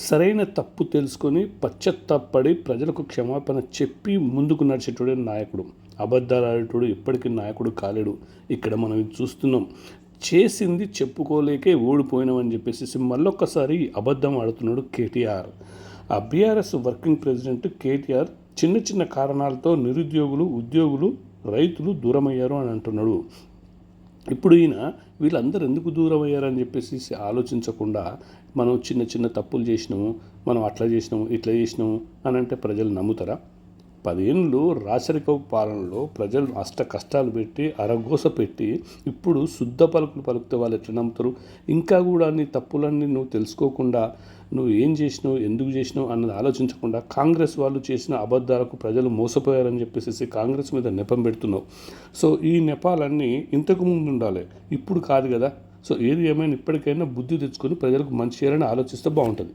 సరైన తప్పు తెలుసుకొని పశ్చాత్తాపడి ప్రజలకు క్షమాపణ చెప్పి ముందుకు నడిచేటోడే నాయకుడు. అబద్ధాలు ఆడేటోడు ఎప్పటికీ నాయకుడు కాలేడు. ఇక్కడ మనం ఇది చూస్తున్నాం. చేసింది చెప్పుకోలేకే ఓడిపోయినామని చెప్పేసి మళ్ళొక్కసారి అబద్ధం ఆడుతున్నాడు కేటీఆర్. ఆ బీఆర్ఎస్ వర్కింగ్ ప్రెసిడెంట్ కేటీఆర్ చిన్న చిన్న కారణాలతో నిరుద్యోగులు, ఉద్యోగులు, రైతులు దూరమయ్యారు అని అంటున్నాడు. ఇప్పుడు ఈయన వీళ్ళందరూ ఎందుకు దూరం అయ్యారని చెప్పేసి ఆలోచించకుండా మనం చిన్న చిన్న తప్పులు చేసినాము, మనం అట్లా చేసినాము, ఇట్లా చేసినాము అని అంటే ప్రజలు నమ్ముతారా? 10 ఏళ్ళు రాచరిక పాలనలో ప్రజలు అష్ట కష్టాలు పెట్టి అరగోస పెట్టి ఇప్పుడు శుద్ధ పలుకులు పలుకుతే వాళ్ళు ఎట్లా నమ్ముతారు? ఇంకా కూడా నీ తప్పులన్నీ నువ్వు తెలుసుకోకుండా నువ్వు ఏం చేసినావు, ఎందుకు చేసినావు అన్నది ఆలోచించకుండా కాంగ్రెస్ వాళ్ళు చేసిన అబద్ధాలకు ప్రజలు మోసపోయారని చెప్పేసి కాంగ్రెస్ మీద నెపం పెడుతున్నావు. సో ఈ నెపాలన్నీ ఇంతకు ముందు ఉండాలి, ఇప్పుడు కాదు కదా. సో ఏది ఏమైనా ఇప్పటికైనా బుద్ధి తెచ్చుకొని ప్రజలకు మంచి చేయాలని ఆలోచిస్తే బాగుంటుంది.